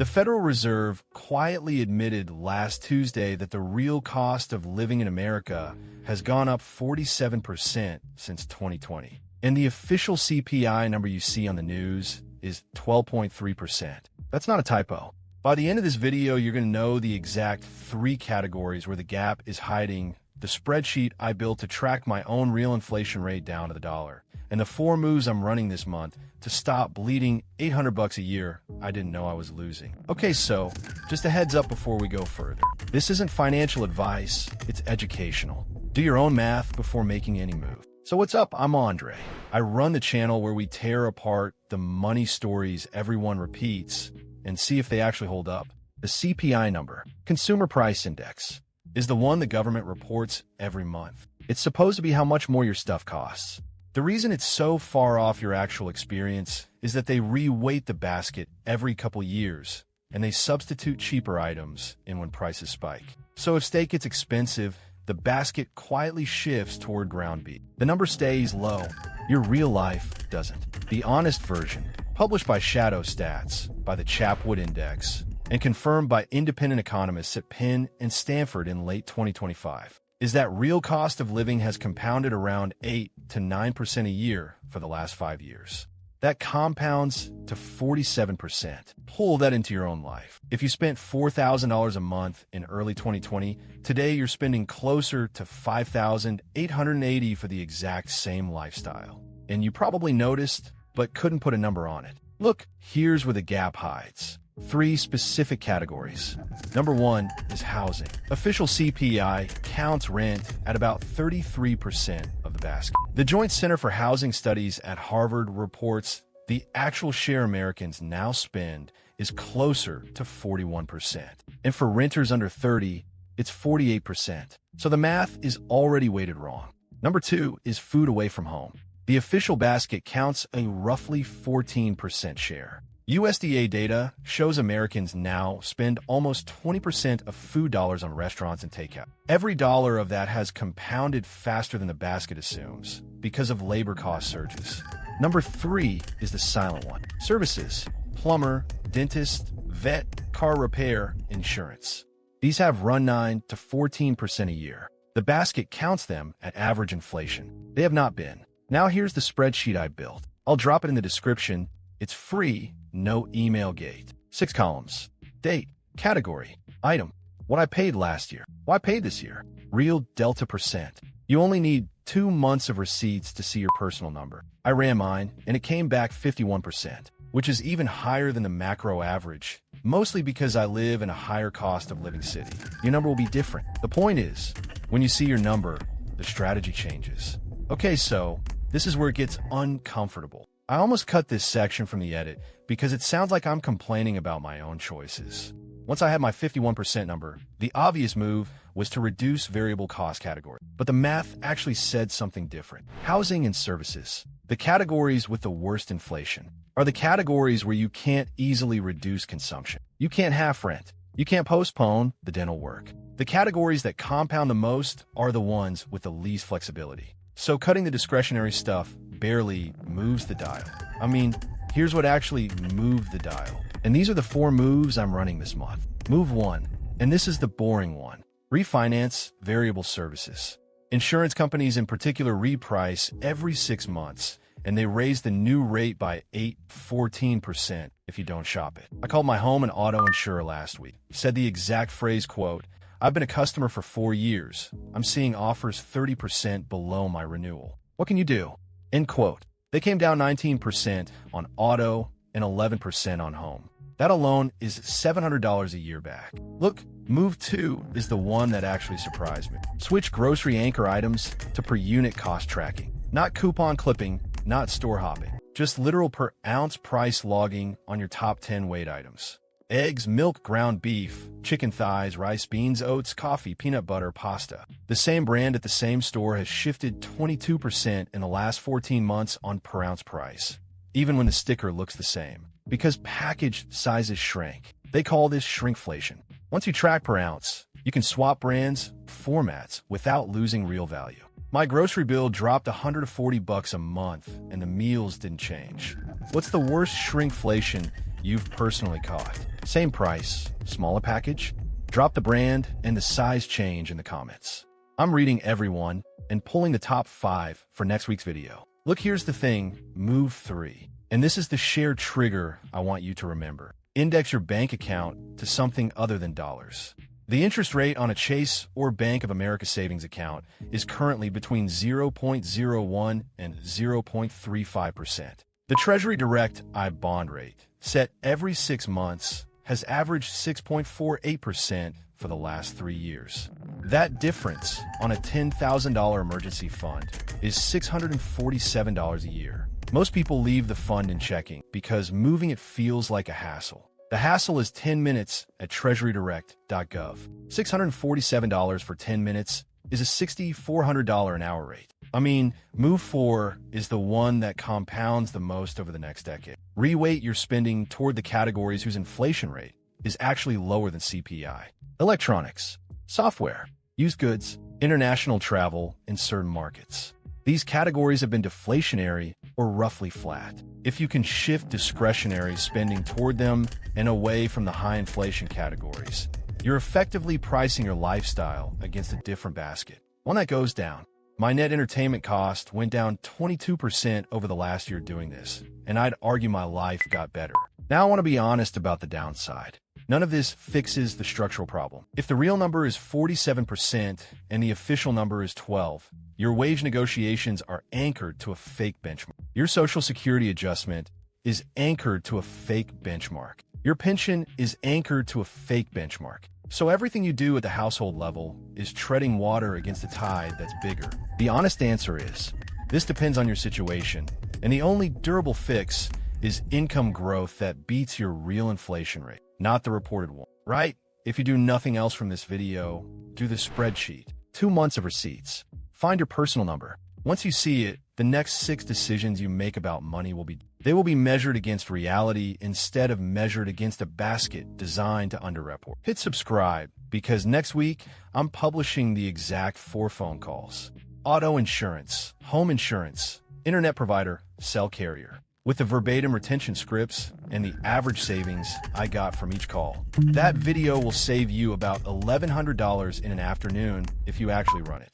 The Federal Reserve quietly admitted last Tuesday that the real cost of living in America has gone up 47% since 2020. And the official CPI number you see on the news is 12.3%. That's not a typo. By the end of this video, you're going to know the exact 3 categories where the gap is hiding, the spreadsheet I built to track my own real inflation rate down to the dollar, and the 4 moves I'm running this month to stop bleeding $800 a year I didn't know I was losing. Okay, so just a heads up before we go further. This isn't financial advice, it's educational. Do your own math before making any move. So what's up? I'm Andre. I run the channel where we tear apart the money stories everyone repeats and see if they actually hold up. The CPI number, Consumer Price Index, is the one the government reports every month. It's supposed to be how much more your stuff costs. The reason it's so far off your actual experience is that they re-weight the basket every couple years, and they substitute cheaper items in when prices spike. So if steak gets expensive, the basket quietly shifts toward ground beef. The number stays low. Your real life doesn't. The honest version, published by Shadow Stats, by the Chapwood Index, and confirmed by independent economists at Penn and Stanford in late 2025, is that real cost of living has compounded around 8 to 9% a year for the last 5 years. That compounds to 47%. Pull that into your own life. If you spent $4,000 a month in early 2020, today you're spending closer to $5,880 for the exact same lifestyle. And you probably noticed, but couldn't put a number on it. Look, here's where the gap hides. 3 specific categories. Number 1 is housing. Official CPI counts rent at about 33% of the basket. The Joint Center for Housing Studies at Harvard reports the actual share Americans now spend is closer to 41%. And for renters under 30, it's 48%. So the math is already weighted wrong. Number 2 is food away from home. The official basket counts a roughly 14% share. USDA data shows Americans now spend almost 20% of food dollars on restaurants and takeout. Every dollar of that has compounded faster than the basket assumes because of labor cost surges. Number 3 is the silent one. Services, plumber, dentist, vet, car repair, insurance. These have run 9 to 14% a year. The basket counts them at average inflation. They have not been. Now here's the spreadsheet I built. I'll drop it in the description. It's free. No email gate. 6 columns. Date, category, item, what I paid last year, what I paid this year, real delta percent. You only need 2 months of receipts to see your personal number. I ran mine, and it came back 51%, which is even higher than the macro average, mostly because I live in a higher cost of living city. Your number will be different. The point is, when you see your number, the strategy changes. Okay, so this is where it gets uncomfortable. I almost cut this section from the edit because it sounds like I'm complaining about my own choices. Once I had my 51% number, the obvious move was to reduce variable cost category. But the math actually said something different. Housing and services, the categories with the worst inflation, are the categories where you can't easily reduce consumption. You can't half rent. You can't postpone the dental work. The categories that compound the most are the ones with the least flexibility. So cutting the discretionary stuff barely moves the dial. I mean, here's what actually moved the dial. And these are the 4 moves I'm running this month. Move 1, and this is the boring one. Refinance variable services. Insurance companies in particular reprice every 6 months, and they raise the new rate by 14% if you don't shop it. I called my home and auto insurer last week. Said the exact phrase, quote, "I've been a customer for 4 years. I'm seeing offers 30% below my renewal. What can you do?" End quote. They came down 19% on auto and 11% on home. That alone is $700 a year back. Look, move 2 is the one that actually surprised me. Switch grocery anchor items to per unit cost tracking. Not coupon clipping, not store hopping. Just literal per ounce price logging on your top 10 weight items. Eggs, milk, ground beef, chicken thighs, rice, beans, oats, coffee, peanut butter, pasta. The same brand at the same store has shifted 22% in the last 14 months on per ounce price, even when the sticker looks the same. Because package sizes shrank. They call this shrinkflation. Once you track per ounce, you can swap brands, formats, without losing real value. My grocery bill dropped $140 a month, and the meals didn't change. What's the worst shrinkflation you've personally caught. Same price, smaller package? Drop the brand and the size change in the comments. I'm reading everyone and pulling the top 5 for next week's video. Look, here's the thing, move 3. And this is the shared trigger I want you to remember. Index your bank account to something other than dollars. The interest rate on a Chase or Bank of America savings account is currently between 0.01 and 0.35%. The Treasury Direct I bond rate, set every 6 months, has averaged 6.48% for the last 3 years. That difference on a $10,000 emergency fund is $647 a year. Most people leave the fund in checking because moving it feels like a hassle. The hassle is 10 minutes at treasurydirect.gov. $647 for 10 minutes is a $6,400 an hour rate. I mean, Move 4 is the one that compounds the most over the next decade. Reweight your spending toward the categories whose inflation rate is actually lower than CPI. Electronics, software, used goods, international travel, and certain markets. These categories have been deflationary or roughly flat. If you can shift discretionary spending toward them and away from the high inflation categories, you're effectively pricing your lifestyle against a different basket, one that goes down. My net entertainment cost went down 22% over the last year doing this, and I'd argue my life got better. Now I want to be honest about the downside. None of this fixes the structural problem. If the real number is 47% and the official number is 12, your wage negotiations are anchored to a fake benchmark. Your Social Security adjustment is anchored to a fake benchmark. Your pension is anchored to a fake benchmark. So everything you do at the household level is treading water against a tide that's bigger. The honest answer is, this depends on your situation, and the only durable fix is income growth that beats your real inflation rate, not the reported one, right? If you do nothing else from this video, do the spreadsheet. 2 months of receipts. Find your personal number. Once you see it, the next 6 decisions you make about money will be measured against reality instead of measured against a basket designed to underreport. Hit subscribe because next week I'm publishing the exact 4 phone calls. Auto insurance, home insurance, internet provider, cell carrier, with the verbatim retention scripts and the average savings I got from each call. That video will save you about $1,100 in an afternoon if you actually run it.